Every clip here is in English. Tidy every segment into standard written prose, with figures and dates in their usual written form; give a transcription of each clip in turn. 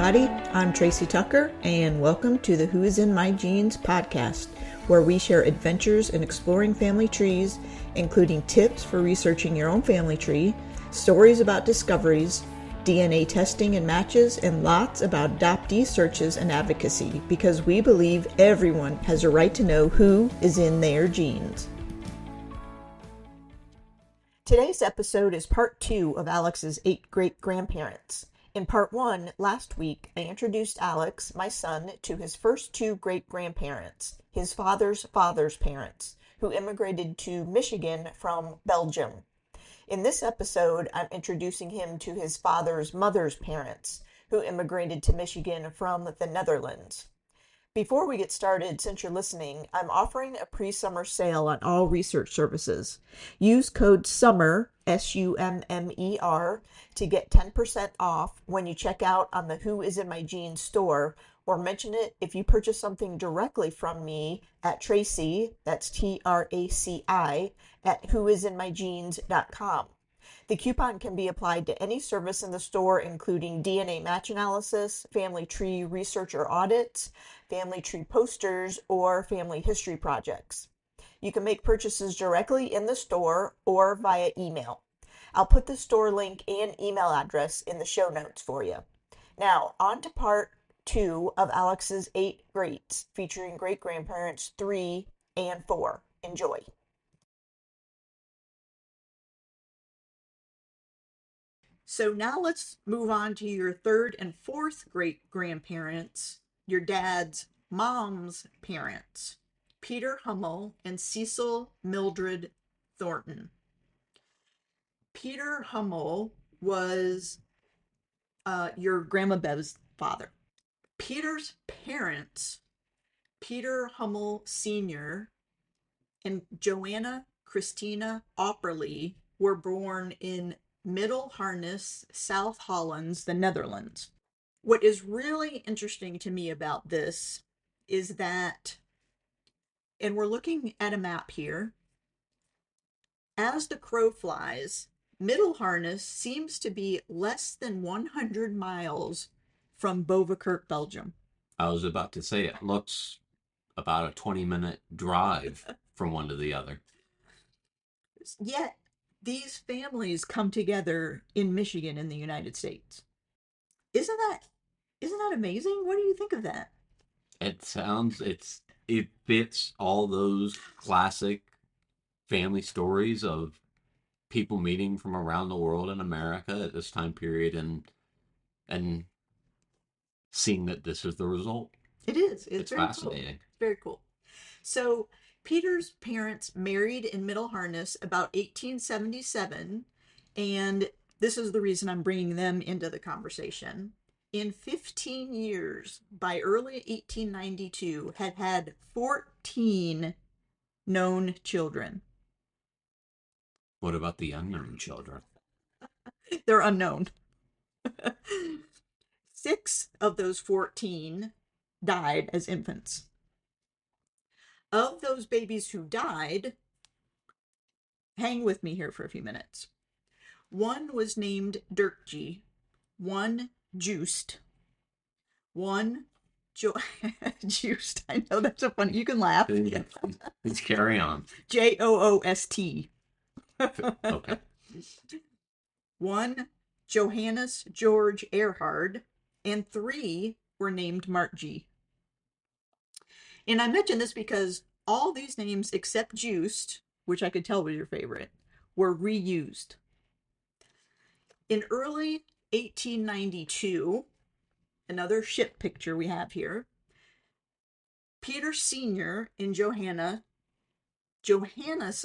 everybody. I'm Tracy Tucker, and welcome to the Who is in My Genes podcast, where we share adventures in exploring family trees, including tips for researching your own family tree, stories about discoveries, DNA testing and matches, and lots about adoptee searches and advocacy, because we believe everyone has a right to know who is in their genes. Today's episode is part 2 of Alex's 8 great-grandparents. In part 1, last week, I introduced Alex, my son, to his first 2 great-grandparents, his father's father's parents, who immigrated to Michigan from Belgium. In this episode, I'm introducing him to his father's mother's parents, who immigrated to Michigan from the Netherlands. Before we get started, since you're listening, I'm offering a pre-summer sale on all research services. Use code SUMMER, SUMMER, to get 10% off when you check out on the Who is in My Genes store, or mention it if you purchase something directly from me at Traci, that's TRACI, at whoisinmygenes.com. The coupon can be applied to any service in the store, including DNA match analysis, family tree research or audits, family tree posters, or family history projects. You can make purchases directly in the store or via email. I'll put the store link and email address in the show notes for you. Now, on to part 2 of Alex's 8 greats, featuring great-grandparents 3 and 4. Enjoy. So now let's move on to your 3rd and 4th great-grandparents, your dad's mom's parents, Peter Hummel and Cecil Mildred Thornton. Peter Hummel was your Grandma Bev's father. Peter's parents, Peter Hummel Sr. and Joanna Christina Opperly, were born in Middelharnis, South Hollands, the Netherlands. What is really interesting to me about this is that, and we're looking at a map here, as the crow flies, Middelharnis seems to be less than 100 miles from Bovikirk, Belgium. I was about to say, it looks about a 20-minute drive from one to the other. Yet, these families come together in Michigan in the United States. Isn't that amazing? What do you think of that? It fits all those classic family stories of people meeting from around the world in America at this time period and seeing that this is the result. It is. It's very fascinating. Cool. Very cool. So Peter's parents married in Middelharnis about 1877, and this is the reason I'm bringing them into the conversation. In 15 years, by early 1892, had 14 known children. What about the unknown children? They're unknown. 6 of those 14 died as infants. Of those babies who died, hang with me here for a few minutes. 1 was named Dirkje, 1 Juiced, 1 Juiced. I know that's so funny. You can laugh. Let's carry on. Joost. Okay. 1 Johannes George Erhard, and 3 were named Martje. And I mention this because all these names except Juiced, which I could tell was your favorite, were reused. In early 1892, another ship picture we have here, Peter Sr. and Johannes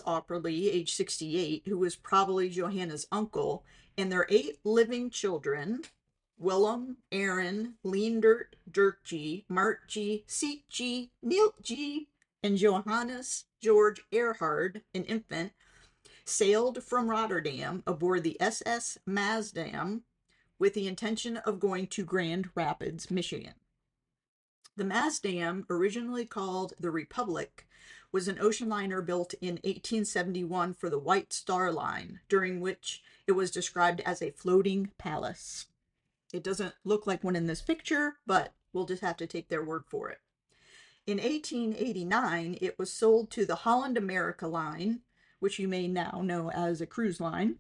Opperly, age 68, who was probably Johanna's uncle, and their 8 living children, Willem, Aaron, Leendert, Dirkje, Martje, Sietje, Neeltje, and Johannes George Erhard, an infant, sailed from Rotterdam aboard the SS Maasdam with the intention of going to Grand Rapids, Michigan. The Maasdam, originally called the Republic, was an ocean liner built in 1871 for the White Star Line, during which it was described as a floating palace. It doesn't look like one in this picture, but we'll just have to take their word for it. In 1889, it was sold to the Holland America Line, which you may now know as a cruise line,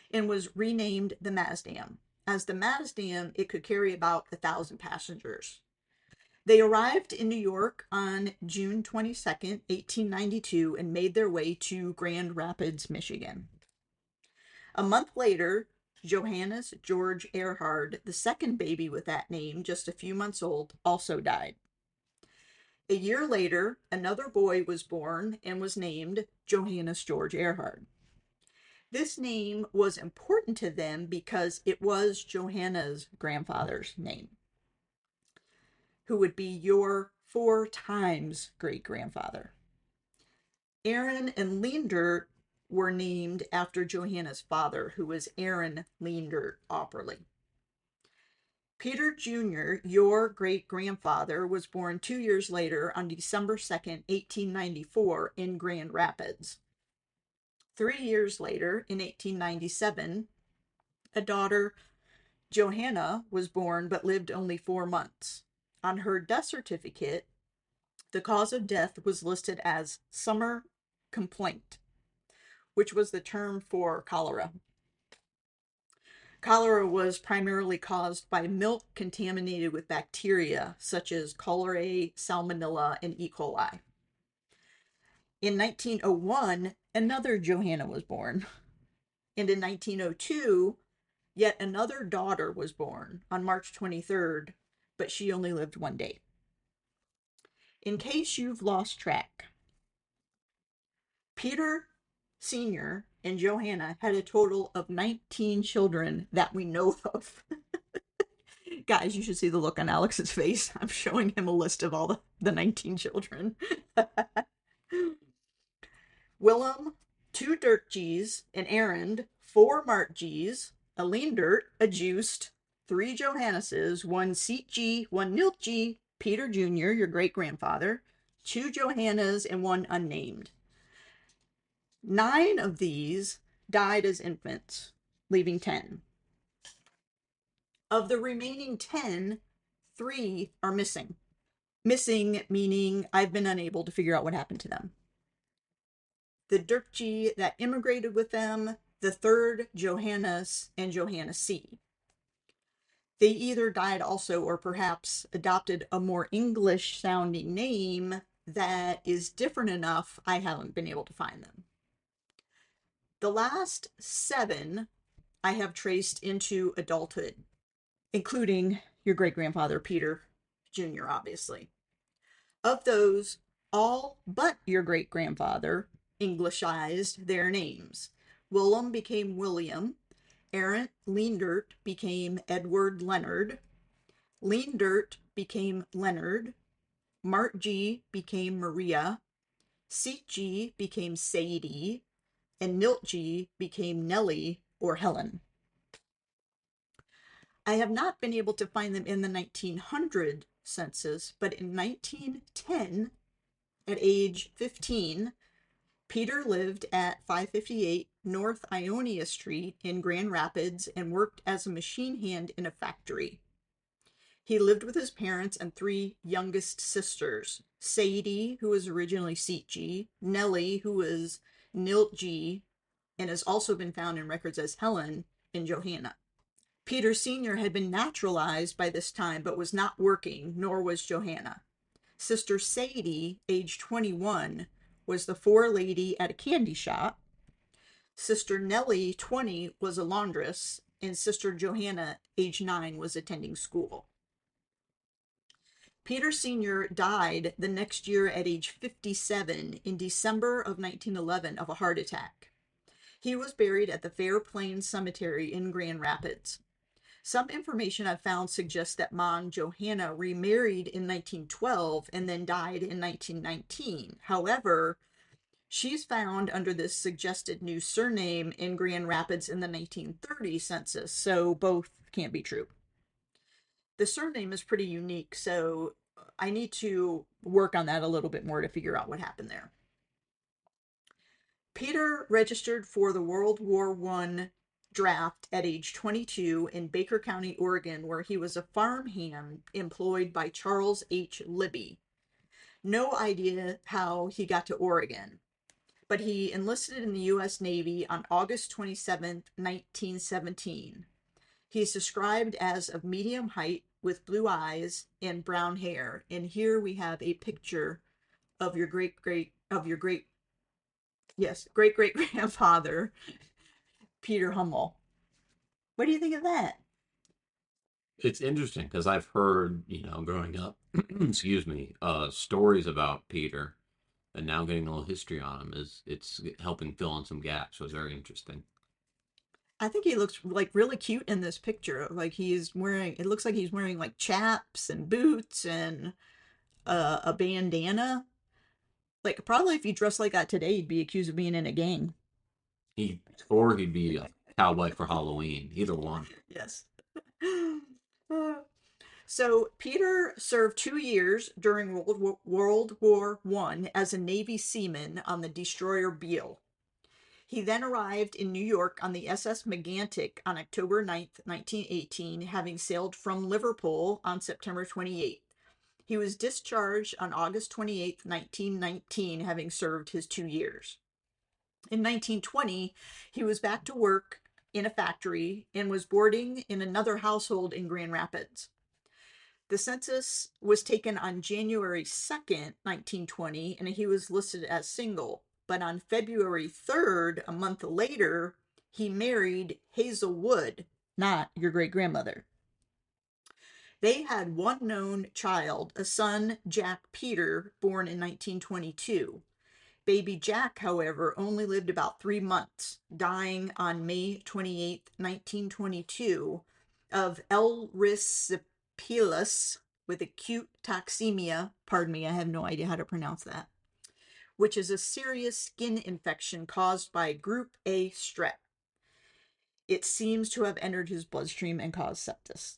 and was renamed the Maasdam. As the Maasdam, it could carry about 1,000 passengers. They arrived in New York on June 22nd, 1892, and made their way to Grand Rapids, Michigan. A month later, Johannes George Erhard, the second baby with that name, just a few months old, also died. A year later, another boy was born and was named Johannes George Erhard. This name was important to them because it was Johanna's grandfather's name, who would be your 4 times great grandfather. Aaron and Leendert were named after Johanna's father, who was Aaron Leendert Opperly. Peter Jr., your great grandfather, was born 2 years later on December 2nd, 1894, in Grand Rapids. 3 years later, in 1897, a daughter, Johanna, was born but lived only 4 months. On her death certificate, the cause of death was listed as summer complaint, which was the term for cholera. Cholera was primarily caused by milk contaminated with bacteria such as cholerae, salmonella, and E. coli. In 1901, another Johanna was born. And in 1902, yet another daughter was born on March 23rd, but she only lived 1 day. In case you've lost track, Peter Sr. and Johanna had a total of 19 children that we know of. Guys, you should see the look on Alex's face. I'm showing him a list of all the 19 children. Willem, 2 Dirk G's, an Erend, 4 Mark G's, a Leendert, a Joost, 3 Johannes's, 1 Seat G, 1 Nilt G, Peter Jr., your great-grandfather, 2 Johannas, and 1 unnamed. 9 of these died as infants, leaving 10. Of the remaining 10, 3 are missing. Missing meaning I've been unable to figure out what happened to them. The Dirkji that immigrated with them, the 3rd Johannes, and Johanna C. They either died also or perhaps adopted a more English sounding name that is different enough I haven't been able to find them. The last 7 I have traced into adulthood, including your great-grandfather Peter Jr., obviously. Of those, all but your great-grandfather Englishized their names. Willem became William, Arent Leendert became Edward Leonard, Leendert became Leonard, Mart G became Maria, Seat G became Sadie, and Nilt G became Nellie or Helen. I have not been able to find them in the 1900 census, but in 1910, at age 15, Peter lived at 558 North Ionia Street in Grand Rapids and worked as a machine hand in a factory. He lived with his parents and 3 youngest sisters, Sadie, who was originally Seat G, Nellie, who was Nilt G, and has also been found in records as Helen, and Johanna. Peter Sr. had been naturalized by this time, but was not working, nor was Johanna. Sister Sadie, age 21, was the forelady at a candy shop. Sister Nellie, 20, was a laundress, and Sister Johanna, age 9, was attending school. Peter Sr. died the next year at age 57 in December of 1911 of a heart attack. He was buried at the Fair Plains Cemetery in Grand Rapids. Some information I've found suggests that Mom Johanna remarried in 1912 and then died in 1919. However, she's found under this suggested new surname in Grand Rapids in the 1930 census, so both can't be true. The surname is pretty unique, so I need to work on that a little bit more to figure out what happened there. Peter registered for the World War I draft at age 22 in Baker County, Oregon, where he was a farmhand employed by Charles H. Libby. No idea how he got to Oregon, but he enlisted in the U.S. Navy on August 27th, 1917. He is described as of medium height with blue eyes and brown hair. And here we have a picture of your great great grandfather, Peter Hummel. What do you think of that? It's interesting because I've heard, growing up, excuse me, stories about Peter, and now getting a little history on him is it's helping fill in some gaps. So it's very interesting. I think he looks like really cute in this picture. Like he's wearing, it looks like he's wearing like chaps and boots and a bandana. Like probably if you dress like that today, you'd be accused of being in a gang. He or he'd be a cowboy for Halloween. Either one. Yes. So Peter served 2 years during World War I as a Navy seaman on the destroyer Beale. He then arrived in New York on the SS Megantic on October 9th, 1918, having sailed from Liverpool on September 28th. He was discharged on August 28th, 1919, having served his 2 years. In 1920, he was back to work in a factory and was boarding in another household in Grand Rapids. The census was taken on January 2nd, 1920, and he was listed as single. But on February 3rd, a month later, he married Hazel Wood, not your great grandmother. They had one known child, a son, Jack Peter, born in 1922. Baby Jack, however, only lived about 3 months, dying on May 28th, 1922, of erysipelas with acute toxemia. Pardon me, I have no idea how to pronounce that, which is a serious skin infection caused by group A strep. It seems to have entered his bloodstream and caused sepsis.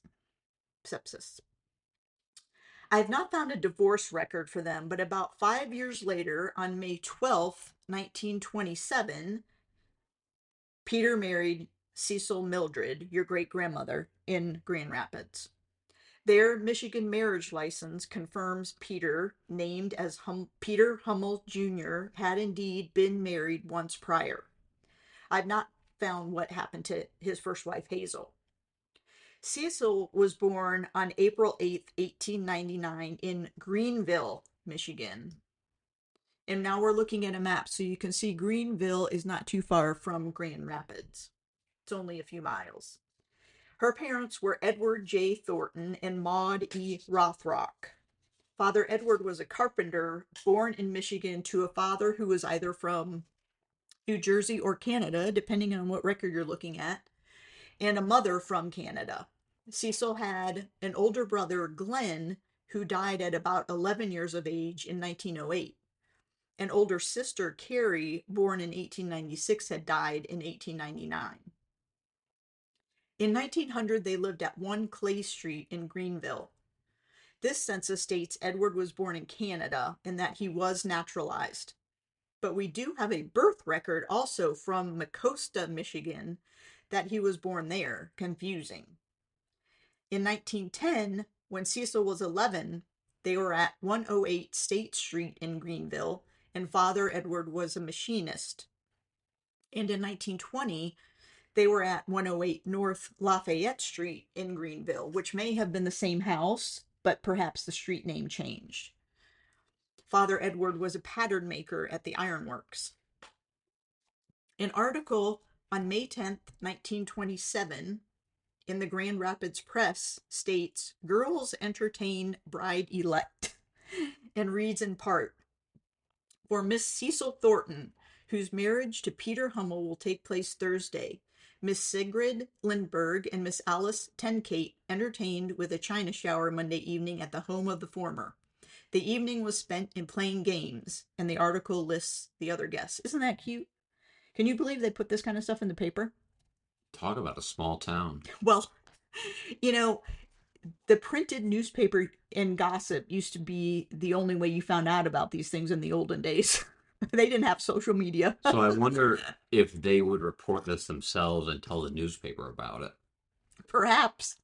I have not found a divorce record for them, but about 5 years later, on May 12th, 1927, Peter married Cecil Mildred, your great grandmother, in Grand Rapids. Their Michigan marriage license confirms Peter, named as Peter Hummel Jr., had indeed been married once prior. I've not found what happened to his first wife, Hazel. Cecil was born on April 8th, 1899, in Greenville, Michigan. And now we're looking at a map, so you can see Greenville is not too far from Grand Rapids. It's only a few miles. Her parents were Edward J. Thornton and Maud E. Rothrock. Father Edward was a carpenter born in Michigan to a father who was either from New Jersey or Canada, depending on what record you're looking at, and a mother from Canada. Cecil had an older brother, Glenn, who died at about 11 years of age in 1908. An older sister, Carrie, born in 1896, had died in 1899. In 1900, they lived at 1 Clay Street in Greenville. This census states Edward was born in Canada and that he was naturalized. But we do have a birth record also from Mecosta, Michigan, that he was born there. Confusing. In 1910, when Cecil was 11, they were at 108 State Street in Greenville, and Father Edward was a machinist. And in 1920, they were at 108 North Lafayette Street in Greenville, which may have been the same house, but perhaps the street name changed. Father Edward was a pattern maker at the ironworks. An article on May 10th, 1927, in the Grand Rapids Press states, "Girls entertain bride-elect," and reads in part, "For Miss Cecil Thornton, whose marriage to Peter Hummel will take place Thursday, Miss Sigrid Lindberg and Miss Alice Tenkate entertained with a china shower Monday evening at the home of the former. The evening was spent in playing games," and the article lists the other guests. Isn't that cute? Can you believe they put this kind of stuff in the paper? Talk about a small town. Well, you know, the printed newspaper and gossip used to be the only way you found out about these things in the olden days. They didn't have social media. So I wonder if they would report this themselves and tell the newspaper about it. Perhaps.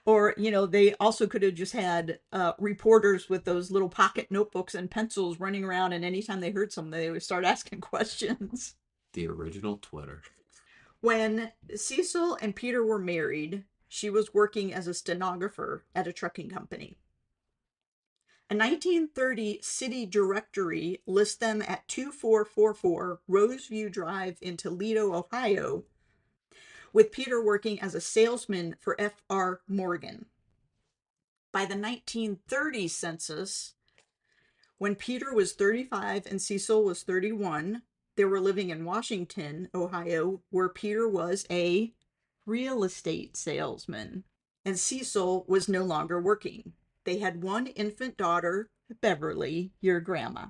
Or, they also could have just had reporters with those little pocket notebooks and pencils running around, and anytime they heard something, they would start asking questions. The original Twitter. When Cecil and Peter were married, she was working as a stenographer at a trucking company. A 1930 city directory lists them at 2444 Roseview Drive in Toledo, Ohio, with Peter working as a salesman for F.R. Morgan. By the 1930 census, when Peter was 35 and Cecil was 31, they were living in Washington, Ohio, where Peter was a real estate salesman and Cecil was no longer working. They had one infant daughter, Beverly, your grandma.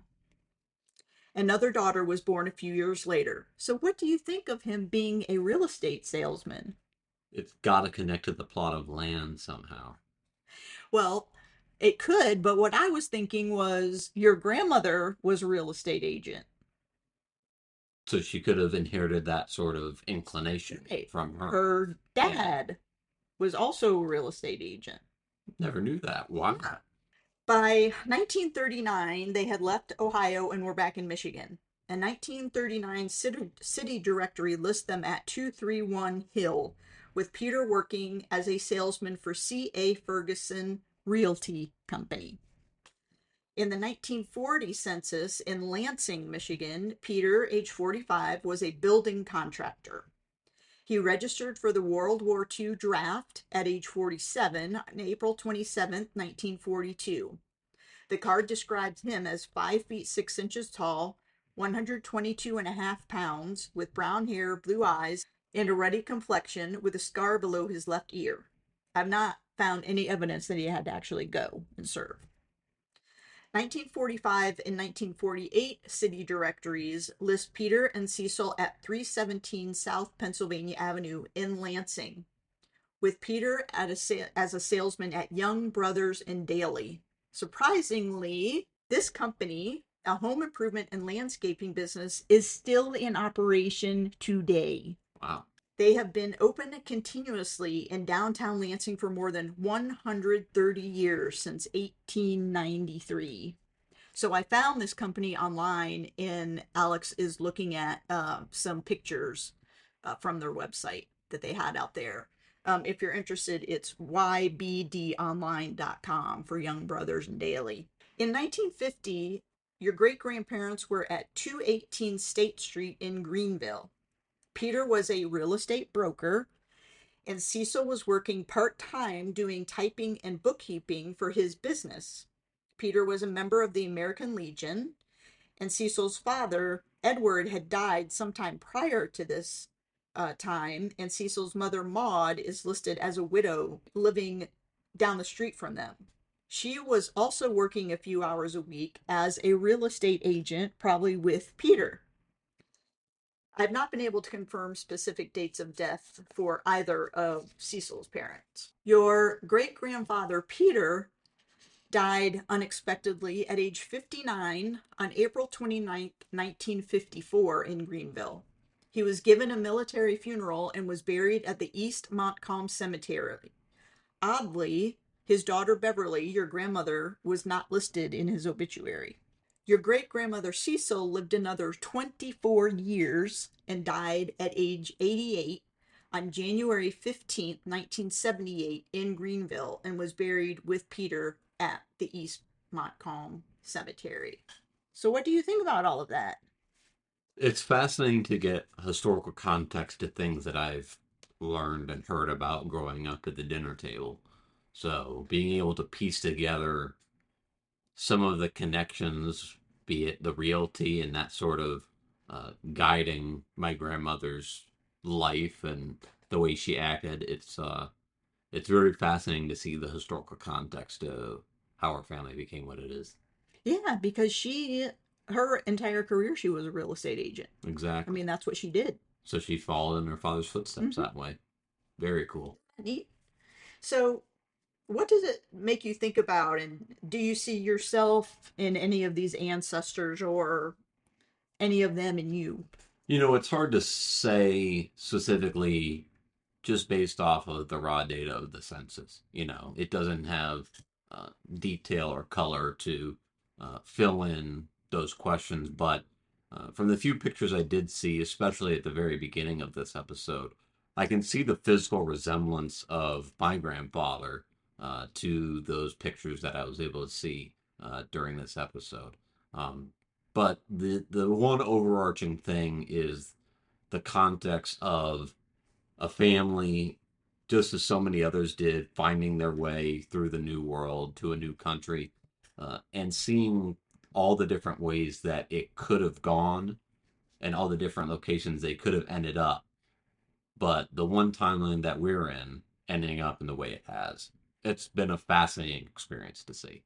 Another daughter was born a few years later. So, what do you think of him being a real estate salesman? It's got to connect to the plot of land somehow. Well, it could, but what I was thinking was your grandmother was a real estate agent. So she could have inherited that sort of inclination Right. from her. Her Yeah. dad was also a real estate agent. Never knew that. Why? Yeah. By 1939, they had left Ohio and were back in Michigan. A 1939 city directory lists them at 231 Hill, with Peter working as a salesman for C.A. Ferguson Realty Company. In the 1940 census in Lansing, Michigan, Peter, age 45, was a building contractor. He registered for the World War II draft at age 47 on April 27, 1942. The card describes him as 5 feet 6 inches tall, 122 and a half pounds, with brown hair, blue eyes, and a ruddy complexion with a scar below his left ear. I've not found any evidence that he had to actually go and serve. 1945 and 1948 city directories list Peter and Cecil at 317 South Pennsylvania Avenue in Lansing, with Peter as a salesman at Young Brothers and Daly. Surprisingly, this company, a home improvement and landscaping business, is still in operation today. Wow. They have been open continuously in downtown Lansing for more than 130 years, since 1893. So I found this company online, and Alex is looking at some pictures from their website that they had out there. If you're interested, it's ybdonline.com for Young Brothers and Daly. In 1950, your great grandparents were at 218 State Street in Greenville. Peter was a real estate broker, and Cecil was working part time doing typing and bookkeeping for his business. Peter was a member of the American Legion, and Cecil's father, Edward, had died sometime prior to this time, and Cecil's mother, Maud, is listed as a widow living down the street from them. She was also working a few hours a week as a real estate agent, probably with Peter. I've not been able to confirm specific dates of death for either of Cecil's parents. Your great grandfather, Peter, died unexpectedly at age 59 on April 29th, 1954, in Greenville. He was given a military funeral and was buried at the East Montcalm Cemetery. Oddly, his daughter Beverly, your grandmother, was not listed in his obituary. Your great grandmother Cecil lived another 24 years and died at age 88 on January 15th, 1978, in Greenville, and was buried with Peter at the East Montcalm Cemetery. So, what do you think about all of that? It's fascinating to get historical context to things that I've learned and heard about growing up at the dinner table. So being able to piece together some of the connections, be it the realty and that sort of guiding my grandmother's life and the way she acted, it's very fascinating to see the historical context of how our family became what it is. Yeah, because her entire career, she was a real estate agent. I Exactly. mean, that's what she did. So she followed in her father's footsteps Mm-hmm. that way. Very cool. Neat. So, What does it make you think about? And do you see yourself in any of these ancestors or any of them in you? It's hard to say specifically just based off of the raw data of the census. It doesn't have detail or color to fill in those questions. But from the few pictures I did see, especially at the very beginning of this episode, I can see the physical resemblance of my grandfather to those pictures that I was able to see during this episode. Um, but the one overarching thing is the context of a family, just as so many others did, finding their way through the new world to a new country, and seeing all the different ways that it could have gone and all the different locations they could have ended up. But the one timeline that we're in, ending up in the way it has, it's been a fascinating experience to see.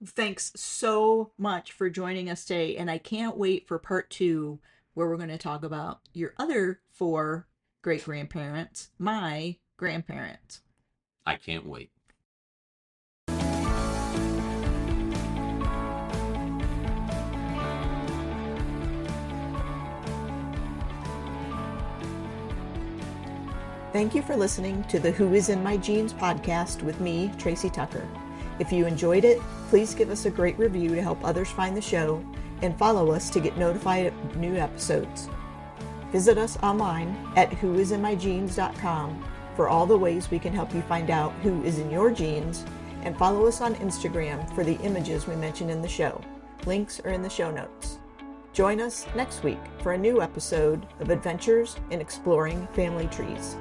Thanks so much for joining us today. And I can't wait for part two, where we're going to talk about your other four great grandparents, my grandparents. I can't wait. Thank you for listening to the Who Is in My Genes podcast with me, Traci Tucker. If you enjoyed it, please give us a great review to help others find the show, and follow us to get notified of new episodes. Visit us online at whoisinmygenes.com for all the ways we can help you find out who is in your genes, and follow us on Instagram for the images we mentioned in the show. Links are in the show notes. Join us next week for a new episode of Adventures in Exploring Family Trees.